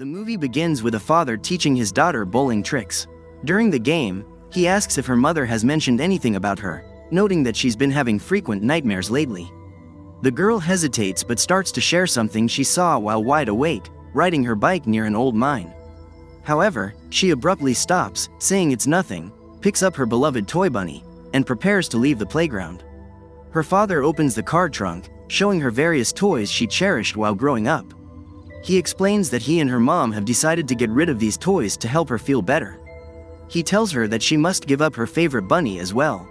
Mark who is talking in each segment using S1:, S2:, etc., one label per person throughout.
S1: The movie begins with a father teaching his daughter bowling tricks. During the game, he asks if her mother has mentioned anything about her, noting that she's been having frequent nightmares lately. The girl hesitates but starts to share something she saw while wide awake, riding her bike near an old mine. However, she abruptly stops, saying it's nothing, picks up her beloved toy bunny, and prepares to leave the playground. Her father opens the car trunk, showing her various toys she cherished while growing up. He explains that he and her mom have decided to get rid of these toys to help her feel better. He tells her that she must give up her favorite bunny as well.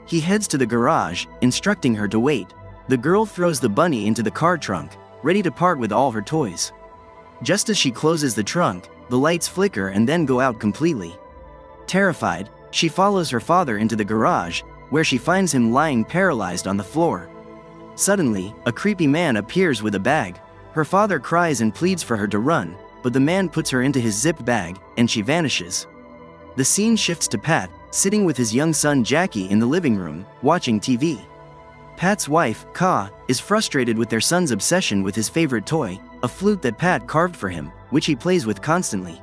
S1: He heads to the garage, instructing her to wait. The girl throws the bunny into the car trunk, ready to part with all her toys. Just as she closes the trunk, the lights flicker and then go out completely. Terrified, she follows her father into the garage, where she finds him lying paralyzed on the floor. Suddenly, a creepy man appears with a bag. Her father cries and pleads for her to run, but the man puts her into his zip bag, and she vanishes. The scene shifts to Pat, sitting with his young son Jackie in the living room, watching TV. Pat's wife, Ka, is frustrated with their son's obsession with his favorite toy, a flute that Pat carved for him, which he plays with constantly.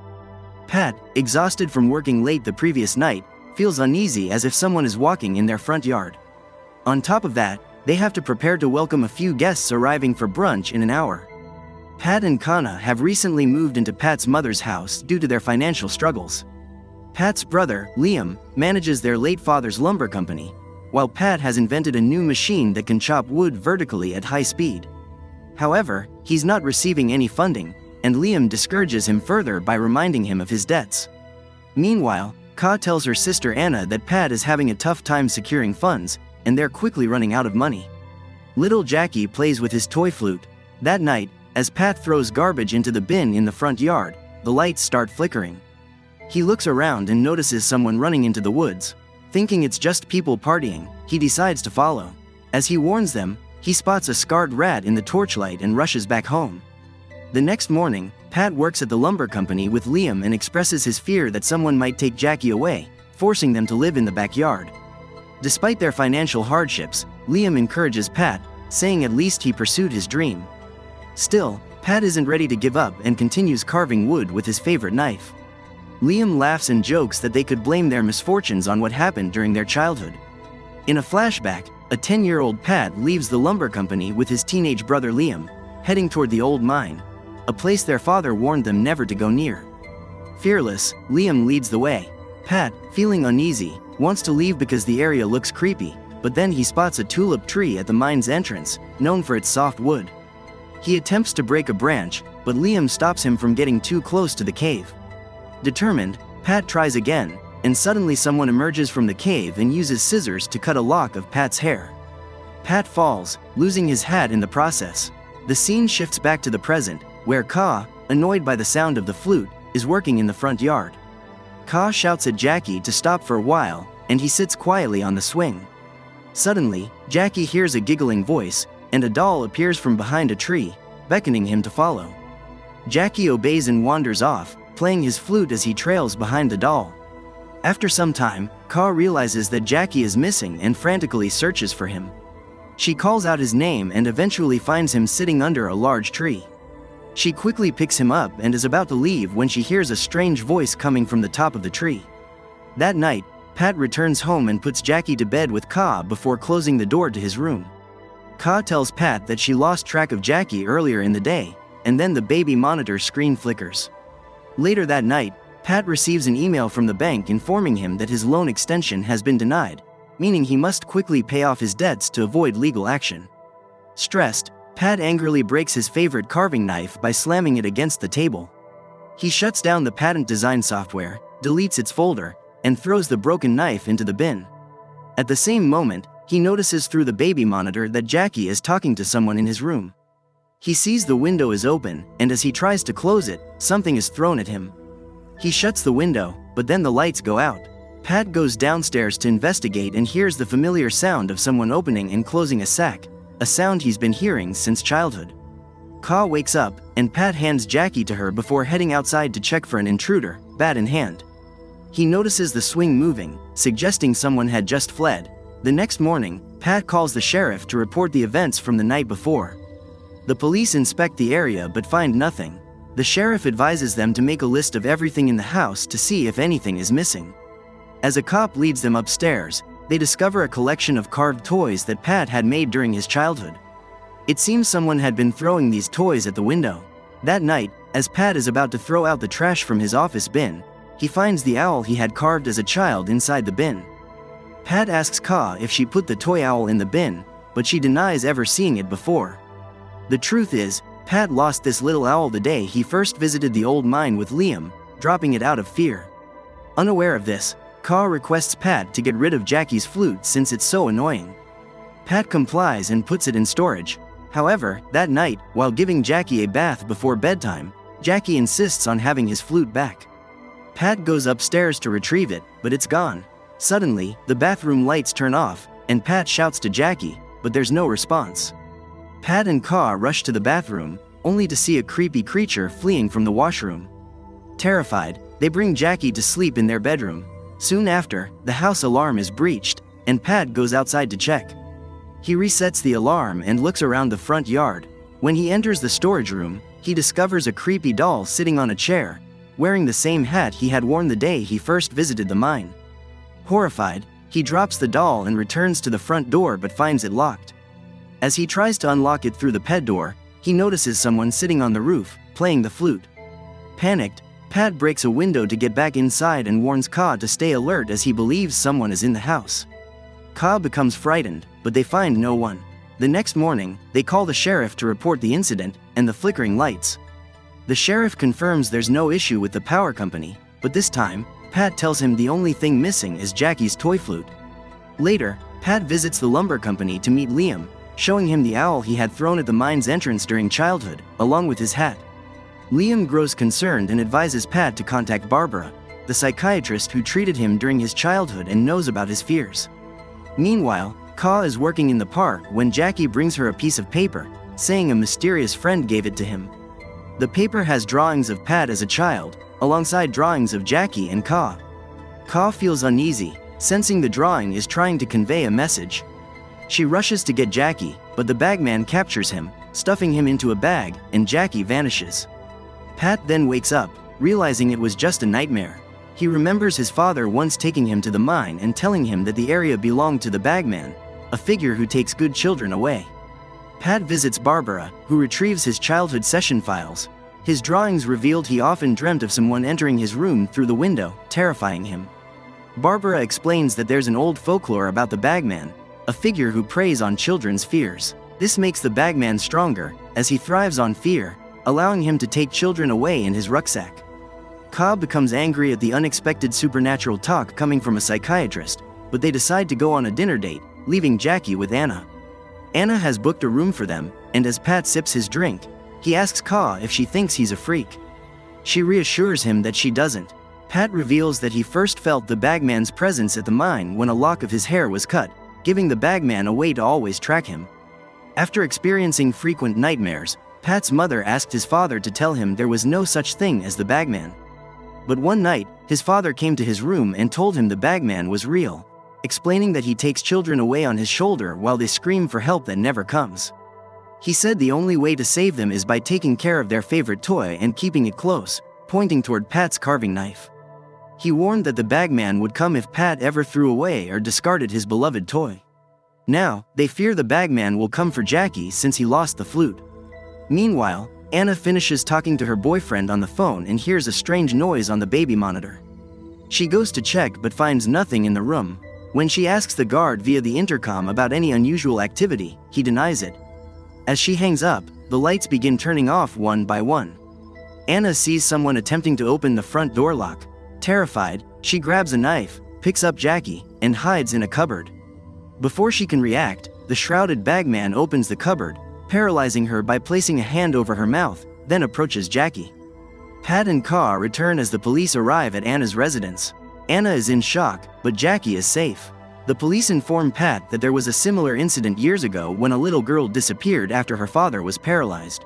S1: Pat, exhausted from working late the previous night, feels uneasy as if someone is walking in their front yard. On top of that, they have to prepare to welcome a few guests arriving for brunch in an hour. Pat and Kana have recently moved into Pat's mother's house due to their financial struggles. Pat's brother, Liam, manages their late father's lumber company, while Pat has invented a new machine that can chop wood vertically at high speed. However, he's not receiving any funding, and Liam discourages him further by reminding him of his debts. Meanwhile, Ka tells her sister Anna that Pat is having a tough time securing funds, and they're quickly running out of money. Little Jackie plays with his toy flute. That night, as Pat throws garbage into the bin in the front yard, the lights start flickering. He looks around and notices someone running into the woods. Thinking it's just people partying, he decides to follow. As he warns them, he spots a scarred rat in the torchlight and rushes back home. The next morning, Pat works at the lumber company with Liam and expresses his fear that someone might take Jackie away, forcing them to live in the backyard. Despite their financial hardships, Liam encourages Pat, saying at least he pursued his dream. Still, Pat isn't ready to give up and continues carving wood with his favorite knife. Liam laughs and jokes that they could blame their misfortunes on what happened during their childhood. In a flashback, a 10-year-old Pat leaves the lumber company with his teenage brother Liam, heading toward the old mine, a place their father warned them never to go near. Fearless, Liam leads the way. Pat, feeling uneasy, wants to leave because the area looks creepy, but then he spots a tulip tree at the mine's entrance, known for its soft wood. He attempts to break a branch, but Liam stops him from getting too close to the cave. Determined, Pat tries again, and suddenly someone emerges from the cave and uses scissors to cut a lock of Pat's hair. Pat falls, losing his hat in the process. The scene shifts back to the present, where Ka, annoyed by the sound of the flute, is working in the front yard. Ka shouts at Jackie to stop for a while, and he sits quietly on the swing. Suddenly, Jackie hears a giggling voice, and a doll appears from behind a tree, beckoning him to follow. Jackie obeys and wanders off, playing his flute as he trails behind the doll. After some time, Ka realizes that Jackie is missing and frantically searches for him. She calls out his name and eventually finds him sitting under a large tree. She quickly picks him up and is about to leave when she hears a strange voice coming from the top of the tree. That night, Pat returns home and puts Jackie to bed with Ka before closing the door to his room. Ka tells Pat that she lost track of Jackie earlier in the day, and then the baby monitor screen flickers. Later that night, Pat receives an email from the bank informing him that his loan extension has been denied, meaning he must quickly pay off his debts to avoid legal action. Stressed, Pat angrily breaks his favorite carving knife by slamming it against the table. He shuts down the patent design software, deletes its folder, and throws the broken knife into the bin. At the same moment, he notices through the baby monitor that Jackie is talking to someone in his room. He sees the window is open, and as he tries to close it, something is thrown at him. He shuts the window, but then the lights go out. Pat goes downstairs to investigate and hears the familiar sound of someone opening and closing a sack, a sound he's been hearing since childhood. Ka wakes up, and Pat hands Jackie to her before heading outside to check for an intruder, bat in hand. He notices the swing moving, suggesting someone had just fled. The next morning, Pat calls the sheriff to report the events from the night before. The police inspect the area but find nothing. The sheriff advises them to make a list of everything in the house to see if anything is missing. As a cop leads them upstairs, they discover a collection of carved toys that Pat had made during his childhood. It seems someone had been throwing these toys at the window. That night, as Pat is about to throw out the trash from his office bin, he finds the owl he had carved as a child inside the bin. Pat asks Ka if she put the toy owl in the bin, but she denies ever seeing it before. The truth is, Pat lost this little owl the day he first visited the old mine with Liam, dropping it out of fear. Unaware of this, Ka requests Pat to get rid of Jackie's flute since it's so annoying. Pat complies and puts it in storage. However, that night, while giving Jackie a bath before bedtime, Jackie insists on having his flute back. Pat goes upstairs to retrieve it, but it's gone. Suddenly, the bathroom lights turn off, and Pat shouts to Jackie, but there's no response. Pat and Ka rush to the bathroom, only to see a creepy creature fleeing from the washroom. Terrified, they bring Jackie to sleep in their bedroom. Soon after, the house alarm is breached, and Pat goes outside to check. He resets the alarm and looks around the front yard. When he enters the storage room, he discovers a creepy doll sitting on a chair, wearing the same hat he had worn the day he first visited the mine. Horrified, he drops the doll and returns to the front door but finds it locked. As he tries to unlock it through the ped door, he notices someone sitting on the roof, playing the flute. Panicked, Pat breaks a window to get back inside and warns Ka to stay alert as he believes someone is in the house. Ka becomes frightened, but they find no one. The next morning, they call the sheriff to report the incident and the flickering lights. The sheriff confirms there's no issue with the power company, but this time, Pat tells him the only thing missing is Jackie's toy flute. Later, Pat visits the lumber company to meet Liam, showing him the owl he had thrown at the mine's entrance during childhood, along with his hat. Liam grows concerned and advises Pat to contact Barbara, the psychiatrist who treated him during his childhood and knows about his fears. Meanwhile, Ka is working in the park when Jackie brings her a piece of paper, saying a mysterious friend gave it to him. The paper has drawings of Pat as a child, alongside drawings of Jackie and Ka. Ka feels uneasy, sensing the drawing is trying to convey a message. She rushes to get Jackie, but the bagman captures him, stuffing him into a bag, and Jackie vanishes. Pat then wakes up, realizing it was just a nightmare. He remembers his father once taking him to the mine and telling him that the area belonged to the bagman, a figure who takes good children away. Pat visits Barbara, who retrieves his childhood session files. His drawings revealed he often dreamt of someone entering his room through the window, terrifying him. Barbara explains that there's an old folklore about the bagman, a figure who preys on children's fears. This makes the bagman stronger, as he thrives on fear, allowing him to take children away in his rucksack. Ka becomes angry at the unexpected supernatural talk coming from a psychiatrist, but they decide to go on a dinner date, leaving Jackie with Anna. Anna has booked a room for them, and as Pat sips his drink, he asks Ka if she thinks he's a freak. She reassures him that she doesn't. Pat reveals that he first felt the bagman's presence at the mine when a lock of his hair was cut, giving the bagman a way to always track him. After experiencing frequent nightmares, Pat's mother asked his father to tell him there was no such thing as the bagman. But one night, his father came to his room and told him the bagman was real, explaining that he takes children away on his shoulder while they scream for help that never comes. He said the only way to save them is by taking care of their favorite toy and keeping it close, pointing toward Pat's carving knife. He warned that the bagman would come if Pat ever threw away or discarded his beloved toy. Now, they fear the bagman will come for Jackie since he lost the flute. Meanwhile, Anna finishes talking to her boyfriend on the phone and hears a strange noise on the baby monitor. She goes to check but finds nothing in the room. When she asks the guard via the intercom about any unusual activity, he denies it. As she hangs up, the lights begin turning off one by one. Anna sees someone attempting to open the front door lock. Terrified, she grabs a knife, picks up Jackie, and hides in a cupboard. Before she can react, the shrouded bagman opens the cupboard, paralyzing her by placing a hand over her mouth, then approaches Jackie. Pat and Ka return as the police arrive at Anna's residence. Anna is in shock, but Jackie is safe. The police inform Pat that there was a similar incident years ago when a little girl disappeared after her father was paralyzed.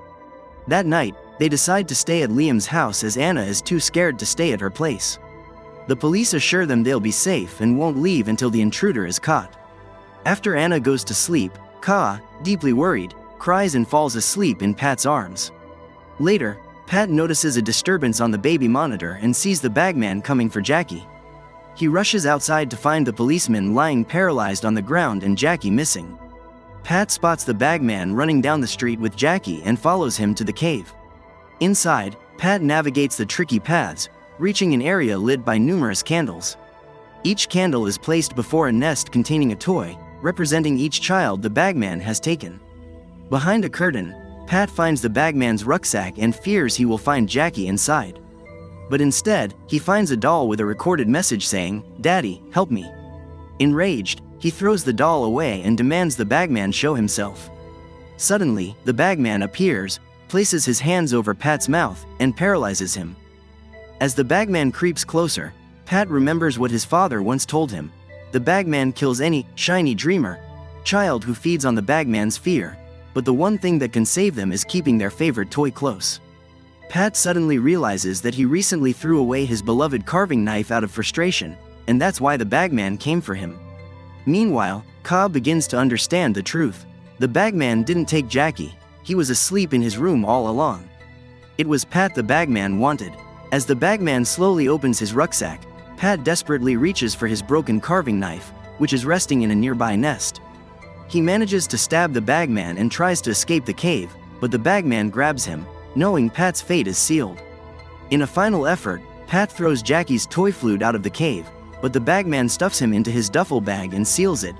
S1: That night, they decide to stay at Liam's house as Anna is too scared to stay at her place. The police assure them they'll be safe and won't leave until the intruder is caught. After Anna goes to sleep, Ka, deeply worried, cries and falls asleep in Pat's arms. Later, Pat notices a disturbance on the baby monitor and sees the Bagman coming for Jackie. He rushes outside to find the policeman lying paralyzed on the ground and Jackie missing. Pat spots the Bagman running down the street with Jackie and follows him to the cave. Inside, Pat navigates the tricky paths, reaching an area lit by numerous candles. Each candle is placed before a nest containing a toy, representing each child the Bagman has taken. Behind a curtain, Pat finds the Bagman's rucksack and fears he will find Jackie inside. But instead, he finds a doll with a recorded message saying, "Daddy, help me." Enraged, he throws the doll away and demands the Bagman show himself. Suddenly, the Bagman appears, places his hands over Pat's mouth, and paralyzes him. As the Bagman creeps closer, Pat remembers what his father once told him: the Bagman kills any shiny dreamer child who feeds on the Bagman's fear, but the one thing that can save them is keeping their favorite toy close. Pat suddenly realizes that he recently threw away his beloved carving knife out of frustration, and that's why the Bagman came for him. Meanwhile, Ka begins to understand the truth. The Bagman didn't take Jackie, he was asleep in his room all along. It was Pat the Bagman wanted. As the Bagman slowly opens his rucksack, Pat desperately reaches for his broken carving knife, which is resting in a nearby nest. He manages to stab the Bagman and tries to escape the cave, but the Bagman grabs him, knowing Pat's fate is sealed. In a final effort, Pat throws Jackie's toy flute out of the cave, but the Bagman stuffs him into his duffel bag and seals it.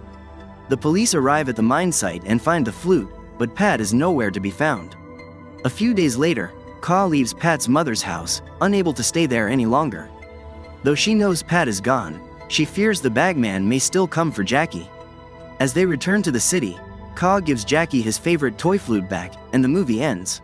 S1: The police arrive at the mine site and find the flute, but Pat is nowhere to be found. A few days later, Ka leaves Pat's mother's house, unable to stay there any longer. Though she knows Pat is gone, she fears the Bagman may still come for Jackie. As they return to the city, Ka gives Jackie his favorite toy flute back, and the movie ends.